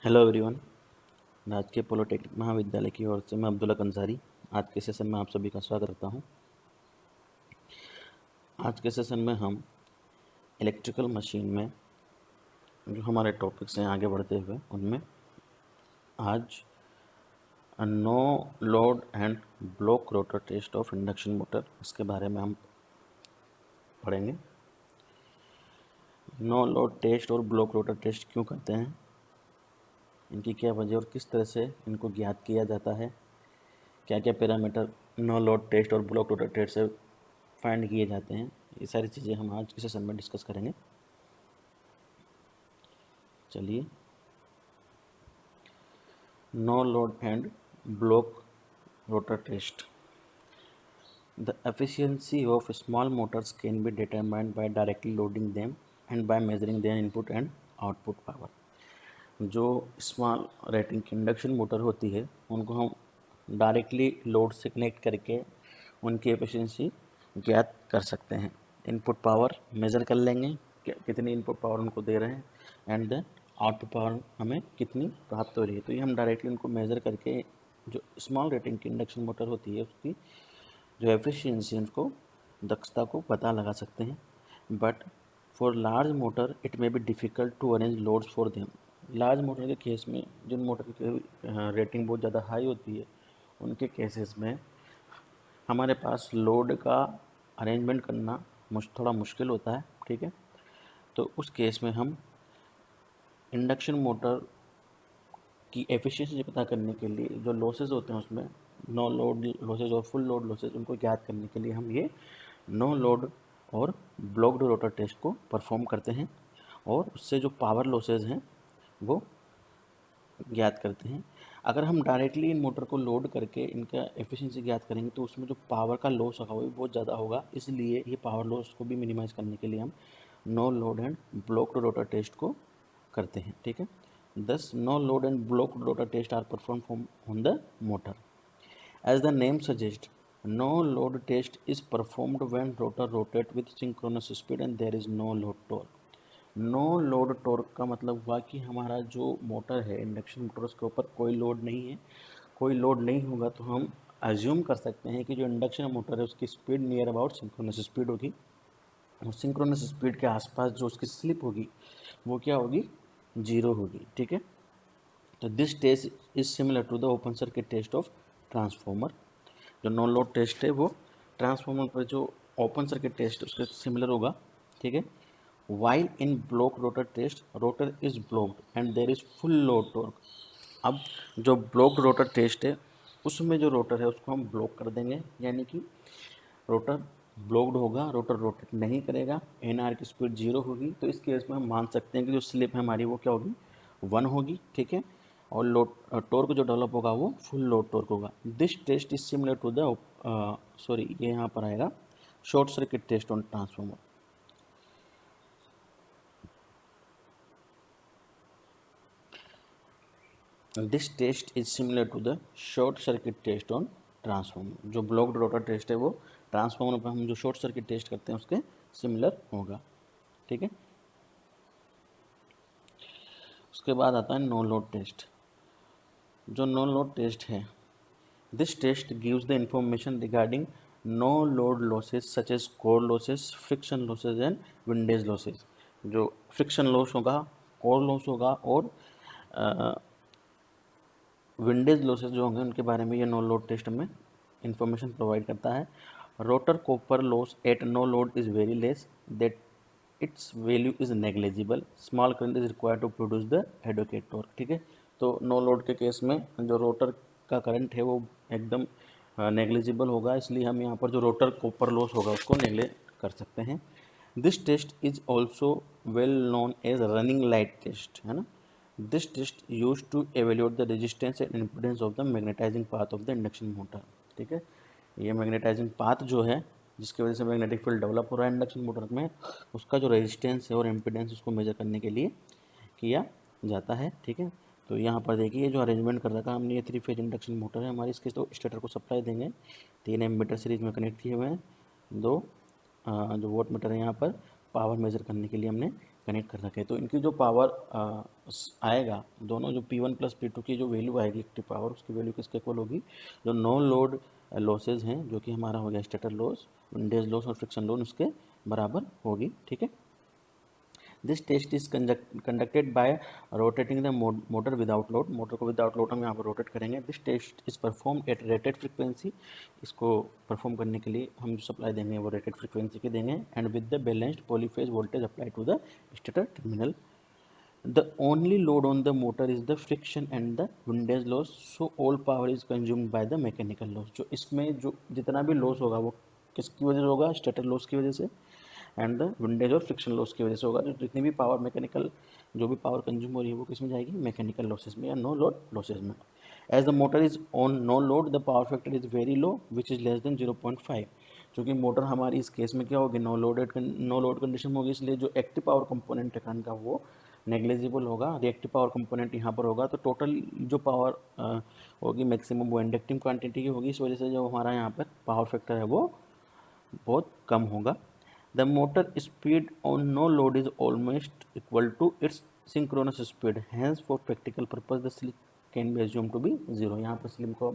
Hello everyone. राजकीय polytechnic महाविद्यालय की ओर से मैं अब्दुल्ला अंसारी आज के सेशन में आप सभी का स्वागत करता हूं। आज के सेशन में हम इलेक्ट्रिकल मशीन में जो हमारे टॉपिक्स हैं आगे बढ़ते हुए उनमें आज no load and block rotor test of induction motor इसके बारे में हम पढ़ेंगे। नो लोड टेस्ट और ब्लॉक रोटर टेस्ट क्यों करते हैं, इनकी क्या वजह और किस तरह से इनको ज्ञात किया जाता है, क्या क्या पैरामीटर नो लोड टेस्ट और ब्लॉक रोटर टेस्ट से फाइंड किए जाते हैं, ये सारी चीज़ें हम आज के सेशन में डिस्कस करेंगे। चलिए, no load and block rotor test. The efficiency of small motors can be determined by directly loading them and by measuring their input and output power। जो स्मॉल रेटिंग की इंडक्शन मोटर होती है उनको हम directly load से connect करके उनकी efficiency ज्ञात कर सकते हैं। इनपुट पावर मेज़र कर लेंगे कितनी इनपुट पावर उनको दे रहे हैं एंड देन आउटपुट पावर हमें कितनी प्राप्त हो रही है। तो ये हम डायरेक्टली उनको मेज़र करके जो स्मॉल रेटिंग की इंडक्शन मोटर होती है उसकी जो एफिशिएंसी उसको दक्षता को पता लगा सकते हैं। But for large motor it may be difficult to arrange loads for them. Large motor के केस में जिन मोटर की रेटिंग बहुत ज़्यादा हाई होती है उनके केसेस में हमारे पास लोड का अरेंजमेंट करना थोड़ा मुश्किल होता है। ठीक है, तो उस केस में हम इंडक्शन मोटर की एफिशिएंसी पता करने के लिए जो लॉसेस होते हैं उसमें नो लोड लॉसेज और फुल लोड लॉसेज उनको ज्ञात करने के लिए हम ये नो लोड और ब्लॉक्ड रोटर टेस्ट को परफॉर्म करते हैं और उससे जो पावर लॉसेज हैं वो ज्ञात करते हैं। अगर हम डायरेक्टली इन मोटर को लोड करके इनका एफिशिएंसी ज्ञात करेंगे तो उसमें जो पावर का लॉस होगा वो भी बहुत ज़्यादा होगा, इसलिए ये पावर लॉस को भी मिनिमाइज़ करने के लिए हम no load and blocked rotor test को करते हैं। ठीक है, thus no load and block rotor test are performed on the motor. As the name suggests, no load test is performed when rotor rotates with synchronous speed and there is no load torque. No load torque का मतलब हुआ कि हमारा जो motor है induction motor उसके ऊपर कोई लोड नहीं है। कोई लोड नहीं होगा तो हम अज्यूम कर सकते हैं कि जो इंडक्शन मोटर है उसकी speed near about synchronous speed होगी और सिंक्रोनस स्पीड के आसपास जो उसकी स्लिप होगी वो क्या होगी, जीरो होगी। ठीक है, तो this test is similar to the open circuit test of transformer. जो नॉन लोड टेस्ट है वो ट्रांसफॉर्मर पर जो ओपन सर्किट टेस्ट उसके सिमिलर होगा। ठीक है, while in block rotor test rotor is blocked and there is full load torque. अब जो ब्लॉक्ड रोटर टेस्ट है उसमें जो रोटर है उसको हम ब्लॉक कर देंगे, यानी कि रोटर ब्लॉक्ड होगा, रोटर रोटेट नहीं करेगा, एनआर की स्पीड जीरो होगी। तो इस केस में हम मान सकते हैं कि जो स्लिप है हमारी वो क्या होगी, वन होगी। ठीक है, और लोड टॉर्क जो डेवलप होगा वो फुल लोड टॉर्क होगा। This test is similar to the sorry ये यहाँ पर आएगा short circuit test on transformer. This test is similar to the short circuit test on transformer. जो ब्लॉक्ड रोटर टेस्ट है वो ट्रांसफॉर्मर पर हम जो शॉर्ट सर्किट टेस्ट करते हैं उसके सिमिलर होगा। ठीक है, उसके बाद आता है नो लोड टेस्ट। जो नो लोड टेस्ट है, this test gives the information regarding no load losses such as core losses, friction losses and windage losses. जो फ्रिक्शन लॉस होगा, कोर लॉस होगा और विंडेज लॉसेज जो होंगे उनके बारे में ये नो लोड टेस्ट में इंफॉर्मेशन प्रोवाइड करता है। Rotor copper loss at no load is very less that its value is negligible, small current is required to produce the advocate torque. ठीक है, तो नो लोड के केस में जो rotor का करंट है वो एकदम नेग्लिजिबल होगा, इसलिए हम यहाँ पर जो रोटर कॉपर लॉस होगा उसको नेग्लेक्ट कर सकते हैं। This test is also well known as running light test, है ना। This test use to evaluate the resistance and impedance of the magnetising path of the induction motor. ठीक है, ये मैग्नेटाइजिंग पाथ जो है जिसकी वजह से मैग्नेटिक फील्ड डेवलप हो रहा है इंडक्शन मोटर में, उसका जो रेजिस्टेंस है और इम्पिडेंस उसको मेजर करने के लिए किया जाता है। ठीक है, तो यहाँ पर देखिए जो अरेंजमेंट कर रखा है हमने, ये 3 फेज इंडक्शन मोटर है हमारी। इसके तो स्टेटर को सप्लाई देंगे, 3 एमीटर सीरीज में कनेक्ट किए हुए हैं, 2 जो वोट मीटर है यहाँ पर पावर मेजर करने के लिए हमने कनेक्ट कर सके। तो इनकी जो पावर आएगा, दोनों जो P1 प्लस P2 की जो वैल्यू आएगी एक्टिव पावर, उसकी वैल्यू किसके इक्वल होगी, जो नो लोड लॉसेज हैं, जो कि हमारा हो गया स्टेटर लॉस, विंडेज लॉस और फ्रिक्शन लॉस, उसके बराबर होगी। ठीक है। This test is conducted by rotating the motor without load. Motor को विदाउट लोड हम यहाँ पर रोटेट करेंगे। This test is perform at rated frequency. इसको परफॉर्म करने के लिए हम जो सप्लाई देंगे वो रेटेड फ्रिक्वेंसी के देंगे, and with the balanced polyphase voltage apply to the stator terminal. The only load on the motor is the friction and the windage loss, so all power is consumed by the mechanical loss। जो इसमें जो जितना भी loss होगा वो किसकी वजह से होगा, स्टेटर लॉस की वजह से, एंड द विंडेज और फ्रिक्शन लॉस की वजह से होगा। जो जितनी भी पावर मैकेनिकल, जो भी पावर कंज्यूम हो रही है वो किस में जाएगी, मैकेनिकल लॉसेस में या नो लोड लॉसेस में। As the motor is on no load the power factor is very low which is less than 0.5। क्योंकि मोटर हमारी इस केस में क्या होगी, नो लोड कंडीशन होगी, इसलिए जो एक्टिव पावर कंपोनेंट है करंट का वो नेग्लिजिबल होगा। रिएक्टिव पावर कंपोनेंट यहाँ पर होगा, तो टोटल जो पावर होगी मैक्सिमम वो इंडक्टिव क्वांटिटी की होगी। इस वजह से जो हमारा यहाँ पर पावर फैक्टर है वो बहुत कम होगा। The motor speed on no load is almost equal to its synchronous speed, hence for practical purpose the slip can be assume to be zero. यहाँ पर स्लिप को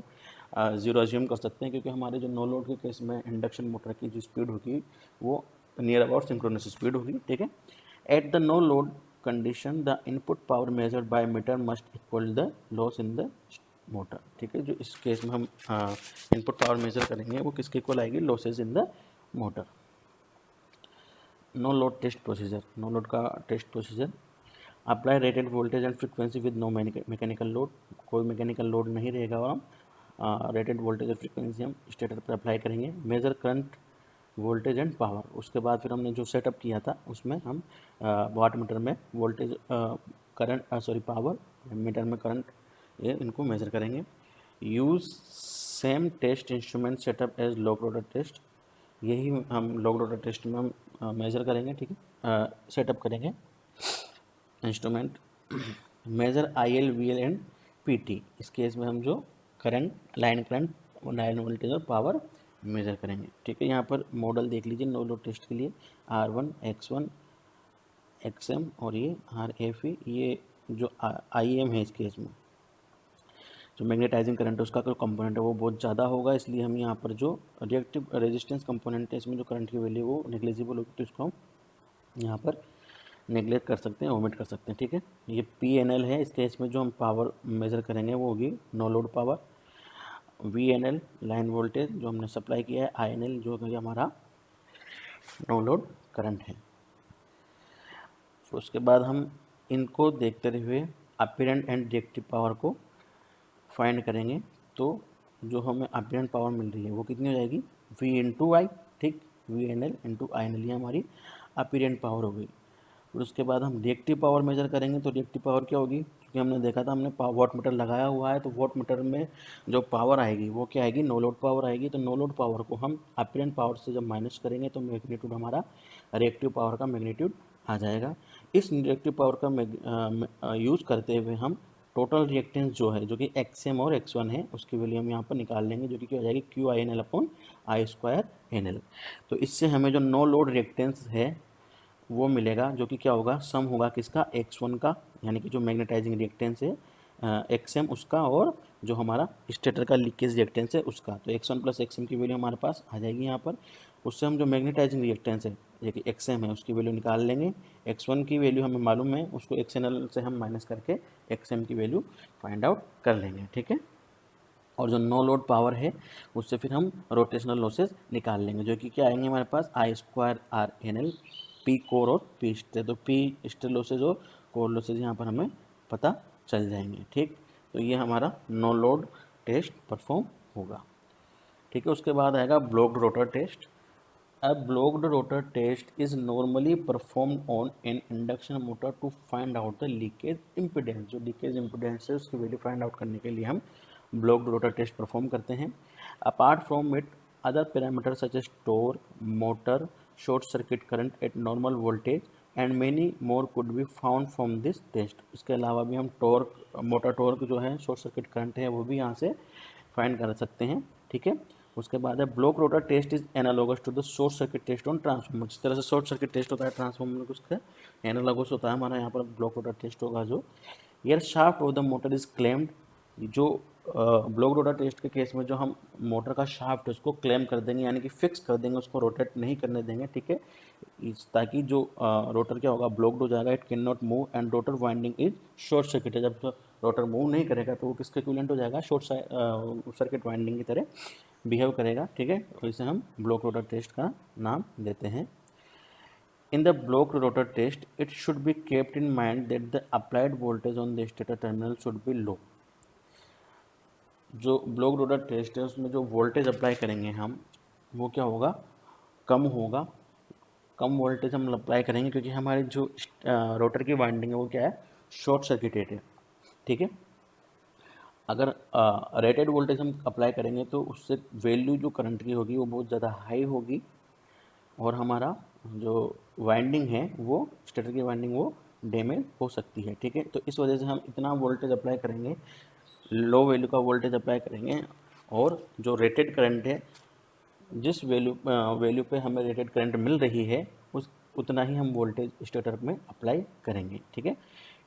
जीरो एज्यूम कर सकते हैं, क्योंकि हमारे जो नो लोड के केस में इंडक्शन मोटर की जो स्पीड होगी वो नियर अबाउट सिंक्रोनस स्पीड होगी। ठीक है। At the no load condition the input power measured by meter must equal the loss in the motor. ठीक है। जो इस केस में हम इनपुट पावर मेजर करेंगे वो किसके इक्वल आएगी, losses in the motor. No load test procedure, no load का test procedure. Apply rated voltage and frequency with no mechanical load. कोई मैकेनिकल लोड नहीं रहेगा और हम रेटेड वोल्टेज और फ्रीक्वेंसी हम स्टेटर पर अप्लाई करेंगे। Measure current voltage and power. उसके बाद फिर हमने जो सेटअप किया था उसमें हम वाट मीटर में वोल्टेज करंट पावर, मीटर में करंट, ये इनको मेजर करेंगे। Use same test instrument setup as lock rotor test. यही हम लॉग रोटर टेस्ट में हम मेजर करेंगे। ठीक है। सेटअप करेंगे instrument. Measure IL VL and PT। इस केस में हम जो current, line current, line voltage और पावर मेजर करेंगे। ठीक है। यहाँ पर मॉडल देख लीजिए नो लोड टेस्ट के लिए, R1 X1 XM और ये RFE। ये जो IM है इस केस में जो मैग्नेटाइजिंग करंट है उसका जो कंपोनेंट है वो बहुत ज़्यादा होगा, इसलिए हम यहाँ पर जो रिएक्टिव रेजिस्टेंस कंपोनेंट है इसमें जो करंट की वैल्यू वो नेग्लिजिबल होगी, तो इसको हम यहाँ पर नेग्लेक्ट कर सकते हैं, ओमिट कर सकते हैं। ठीक है। ये PNL है, इस केस में जो हम पावर मेज़र करेंगे वो होगी no load power. VNL line voltage जो हमने सप्लाई किया है, INL जो कि हमारा नो लोड करंट है। तो उसके बाद हम इनको देखते हुए अपीरेंट एंड रिएक्टिव पावर को फाइंड करेंगे। तो जो हमें अपीरेंट पावर मिल रही है वो कितनी हो जाएगी, V इंटू आई। ठीक, VNL इंटू INL ये हमारी अपीरेंट पावर हो गई। फिर उसके बाद हम रिएक्टिव पावर मेजर करेंगे। तो रिएक्टिव पावर क्या होगी, क्योंकि हमने देखा था हमने वॉट मीटर लगाया हुआ है, तो वॉट मीटर में जो पावर आएगी वो क्या आएगी, नो लोड पावर आएगी। तो नो लोड पावर को हम अपीरेंट पावर से जब माइनस करेंगे तो मैग्नीट्यूड हमारा रिएक्टिव पावर का मैग्नीट्यूड आ जाएगा। इस रिएक्टिव पावर का यूज़ करते हुए हम टोटल रिएक्टेंस जो है, जो कि XM और X1 है, उसकी वैल्यू हम यहाँ पर निकाल लेंगे, जो कि क्या हो जाएगी QINL अपॉन I²NL। तो इससे हमें जो नो लोड रिएक्टेंस है वो मिलेगा, जो कि क्या होगा, सम होगा किसका, X1 का, यानी कि जो मैग्नेटाइजिंग रिएक्टेंस है XM उसका, और जो हमारा स्टेटर का लीकेज रिएक्टेंस है उसका। तो X1 प्लस XM की वैल्यू हमारे पास आ जाएगी यहाँ पर। उससे हम जो मैग्नेटाइजिंग रिएक्टेंस है ये कि XM है उसकी वैल्यू निकाल लेंगे। X1 की वैल्यू हमें मालूम है, उसको XNL से हम माइनस करके XM की वैल्यू फाइंड आउट कर लेंगे। ठीक है। और जो नो लोड पावर है उससे फिर हम रोटेशनल लॉसेस निकाल लेंगे, जो कि क्या आएंगे हमारे पास, I²RNL P कोर और P स्टेटर। तो P स्टेटर लॉसेज और कोर लॉसेज यहाँ पर हमें पता चल जाएंगे। ठीक, तो ये हमारा नो लोड टेस्ट परफॉर्म होगा। ठीक है। उसके बाद आएगा blocked rotor test. A blocked rotor test is normally performed on an induction motor to find out the leakage impedance। जो लीकेज इम्पिडेंस है उसकी वैल्यू फाइंड आउट करने के लिए हम ब्लॉक्ड रोटर टेस्ट परफॉर्म करते हैं। Apart from it other parameter such as torque, motor, short circuit current at normal voltage and many more could be found from this test. इसके अलावा भी हम टॉर्क, मोटर टॉर्क जो है, short circuit current है, वो भी यहाँ से फाइंड कर सकते हैं। ठीक है। उसके बाद है block rotor test is analogous to the short circuit test on transformer. जिस तरह से शॉर्ट सर्किट टेस्ट होता है ट्रांसफार्मर में, उसका एनालॉगस होता है हमारा यहाँ पर ब्लॉक रोटर टेस्ट होगा। जो air shaft of the motor is claimed, जो ब्लॉक रोटर टेस्ट के केस में जो हम मोटर का शाफ्ट है उसको क्लेम कर देंगे, यानी कि फिक्स कर देंगे, उसको रोटेट नहीं करने देंगे, ठीक है, ताकि जो रोटर क्या होगा, ब्लॉक्ड हो जाएगा, it can not move and rotor winding is short circuit है। जब रोटर मूव नहीं करेगा तो वो किसके इक्विवेलेंट हो जाएगा, शॉर्ट सर्किट वाइंडिंग की तरह बिहेव करेगा, ठीक है, तो इसे हम ब्लॉक रोटर टेस्ट का नाम देते हैं। In the block rotor test, it should be kept in mind that the applied voltage on the stator terminal should be low। जो ब्लॉक रोटर टेस्ट है उसमें जो वोल्टेज अप्लाई करेंगे हम, वो क्या होगा, कम होगा। कम वोल्टेज हम अप्लाई करेंगे क्योंकि हमारी जो रोटर की वाइंडिंग है वो क्या है, शॉर्ट सर्किटेड है, ठीक है। अगर रेटेड वोल्टेज हम अप्लाई करेंगे तो उससे वैल्यू जो करंट की होगी वो बहुत ज़्यादा हाई होगी, और हमारा जो वाइंडिंग है वो स्टेटर की वाइंडिंग वो डैमेज हो सकती है, ठीक है। तो इस वजह से हम इतना वोल्टेज अप्लाई करेंगे, लो वैल्यू का वोल्टेज अप्लाई करेंगे, और जो रेटेड करंट है, जिस वैल्यू पे हमें रेटेड करंट मिल रही है उस उतना ही हम वोल्टेज स्टेटर में अप्लाई करेंगे, ठीक है।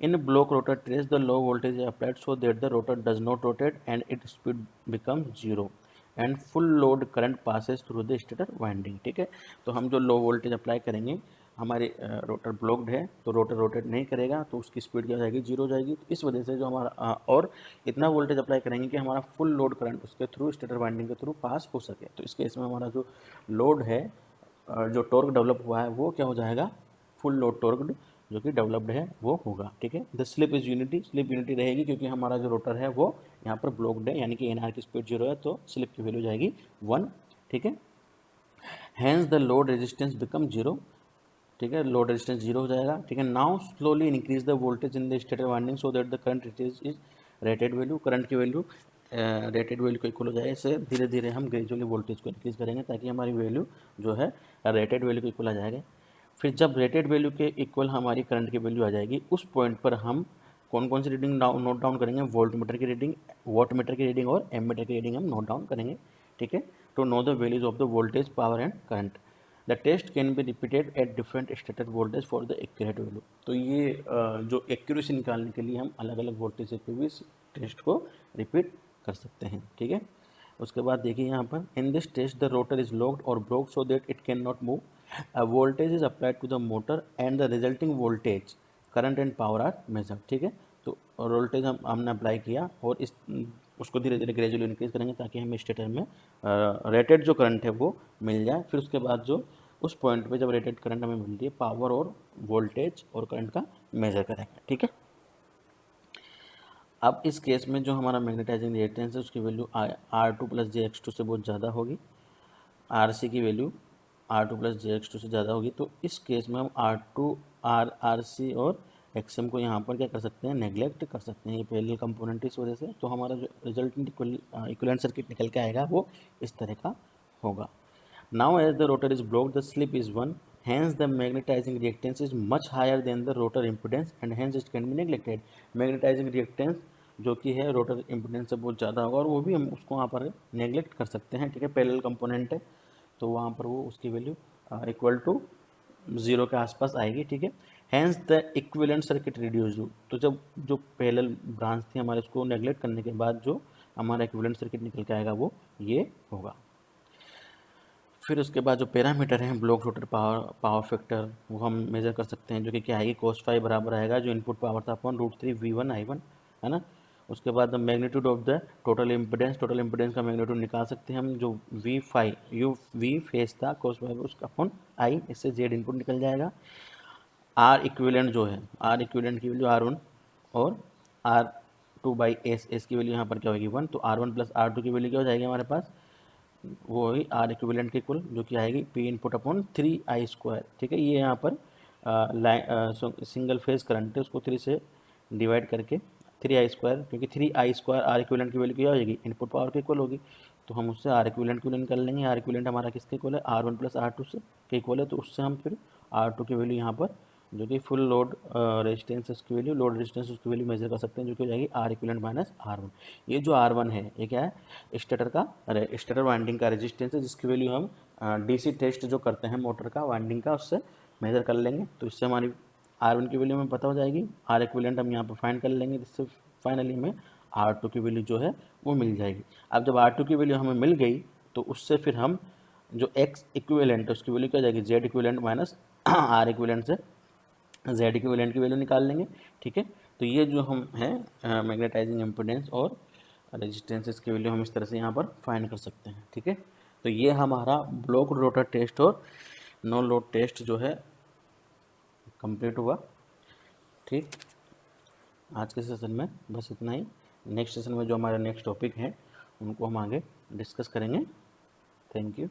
इन ब्लॉक रोटर ट्रेस the low voltage applied so that the rotor does not rotate and it speed become zero and full load current passes through the stator winding, ठीक है। तो हम जो लो वोल्टेज अप्लाई करेंगे, हमारे rotor blocked है तो रोटर रोटेट नहीं करेगा, तो उसकी स्पीड क्या हो जाएगी, जीरो हो जाएगी। तो इस वजह से जो हमारा और इतना वोल्टेज अप्लाई करेंगे कि हमारा फुल लोड करंट उसके थ्रू, स्टेटर वाइंडिंग के थ्रू पास हो सके। तो इस केस में हमारा जो लोड है, जो टॉर्क डेवलप हुआ है वो क्या हो जाएगा, फुल लोड टॉर्क जो कि डेवलप्ड है वो होगा, ठीक है। The slip is unity, slip unity रहेगी क्योंकि हमारा जो रोटर है वो यहाँ पर ब्लॉक्ड है, यानी कि एनआर की स्पीड जीरो है, तो स्लिप की वैल्यू जाएगी 1, ठीक है। Hence the load resistance become zero, ठीक है, लोड रेजिस्टेंस जीरो हो जाएगा, ठीक है। Now slowly increase the voltage in the stator winding so that the current is rated value, current की वैल्यू रेटेड वैल्यू को इक्वल हो जाए। इससे धीरे धीरे हम ग्रेजुअली वोल्टेज को इंक्रीज करेंगे ताकि हमारी वैल्यू जो है रेटेड वैल्यू को इक्वल आ जाएगा। फिर जब रेटेड वैल्यू के इक्वल हमारी करंट की वैल्यू आ जाएगी, उस पॉइंट पर हम कौन कौन सी रीडिंग नोट डाउन करेंगे, वोल्ट मीटर की रीडिंग, वॉट मीटर की रीडिंग और एम मीटर की रीडिंग हम नोट डाउन करेंगे, ठीक है, to know the values of the voltage, power and current. The test can be repeated at different stator voltage for the accurate value. तो ये जो एक्यूरेसी निकालने के लिए हम अलग अलग वोल्टेज से भी इस टेस्ट को रिपीट कर सकते हैं, ठीक है। उसके बाद देखिए यहाँ पर, in this test the rotor is locked और blocked so that it can not move, a voltage is applied to the motor and the resulting voltage, current and power are measured, ठीक है। तो वोल्टेज हमने apply किया और इस उसको धीरे धीरे ग्रेजुअली इंक्रीज करेंगे ताकि हमें स्टेटर में रेटेड जो करंट है वो मिल जाए। फिर उसके बाद जो उस पॉइंट पे जब रेटेड करंट हमें मिलती है, पावर और वोल्टेज और करंट का मेजर करेंगे, ठीक है। अब इस केस में जो हमारा मैग्नेटाइजिंग रिएक्टेंस है उसकी वैल्यू R2 प्लस JX2 से बहुत ज़्यादा होगी, RC की वैल्यू R2 प्लस JX2 से ज़्यादा होगी। तो इस केस में हम R2 RC और XM को यहाँ पर क्या कर सकते हैं, नेग्लेक्ट कर सकते हैं, ये पैरेलल कंपोनेंट इस वजह से। तो हमारा जो रिजल्टेंट इक्विवेलेंट सर्किट निकल के आएगा वो इस तरह का होगा। Now as the rotor is blocked the slip is 1, hence the magnetizing reactance is much higher than the rotor impedance and hence it can be neglected। Magnetising reactance जो कि है रोटर इम्पिडेंस से बहुत ज़्यादा होगा और वो भी हम उसको वहाँ पर नेग्लेक्ट कर सकते हैं, ठीक है, पैरेलल कंपोनेंट है तो वहाँ पर वो उसकी वैल्यू इक्वल टू ज़ीरो के आसपास आएगी, ठीक है। Hence the equivalent circuit reduce. तो जब जो पैरेलल ब्रांच थी हमारे, उसको नेग्लेक्ट करने के बाद जो हमारा इक्विवेलेंट सर्किट निकल के आएगा वो ये होगा। फिर उसके बाद जो पैरामीटर हैं ब्लॉक रोटर पावर फैक्टर वो हम मेज़र कर सकते हैं, जो कि क्या आएगी, cos फाई बराबर आएगा जो इनपुट पावर था अपॉन √3 V1I1, है ना। उसके बाद the magnitude of the total impedance, total impedance का मैग्नीट्यूड निकाल सकते हैं हम, जो V फेस था cos फाई उसका अपॉन I, इससे Z इनपुट निकल जाएगा। R इक्विवेलेंट जो है, R इक्विवेलेंट की वैल्यू R1 और R2/S की वैल्यू यहाँ पर क्या होगी 1, तो R1 प्लस R2 की वैल्यू क्या हो जाएगी हमारे पास, वो हुई आर इक्विवेलेंट की कुल, जो कि आएगी पी इनपुट अपॉन 3I², ठीक है। ये यहाँ पर सिंगल फेज करंट है उसको 3 से डिवाइड करके 3I², क्योंकि 3I² आर इक्विवेलेंट की वैल्यू क्या हो जाएगी, इनपुट पावर के इक्वल होगी, तो हम उससे आर इक्विवेलेंट की वैल्यू निकाल लेंगे। आर इक्विवेलेंट हमारा किसके इक्वल है, R1 प्लस R2 से के इक्वल है, तो उससे हम फिर R2 की वैल्यू यहाँ पर जो कि फुल लोड रेजिस्टेंस उसकी वैल्यू, लोड रेजिस्टेंस उसकी वैल्यू मेजर कर सकते हैं, जो कि हो जाएगी आर इक्विवेलेंट माइनस R1। ये जो R1 है ये क्या है, स्टेटर वाइंडिंग का रेजिस्टेंस है, जिसकी वैल्यू हम DC टेस्ट जो करते हैं मोटर का वाइंडिंग का उससे मेजर कर लेंगे। तो इससे हमारी R1 की वैल्यू हमें पता हो जाएगी, आर इक्विवेलेंट हम यहाँ पर फाइंड कर लेंगे, जिससे फाइनली हमें R2 की वैल्यू जो है वो मिल जाएगी। अब जब R2 की वैल्यू हमें मिल गई तो उससे फिर हम जो X इक्विवेलेंट है उसकी वैल्यू क्या हो जाएगी, Z equivalent minus R equivalent से Z इक्विवेलेंट की वैल्यू निकाल लेंगे। ठीक है, तो ये जो हम है मैग्नेटाइजिंग इम्पीडेंस और रेजिस्टेंसेस की वैल्यू हम इस तरह से यहाँ पर फाइंड कर सकते हैं। ठीक है, तो ये हमारा ब्लॉक रोटर टेस्ट और नो लोड टेस्ट जो है कंप्लीट हुआ। ठीक, आज के सेशन में बस इतना ही। नेक्स्ट सेशन में जो हमारे नेक्स्ट टॉपिक हैं उनको हम आगे डिस्कस करेंगे। Thank you.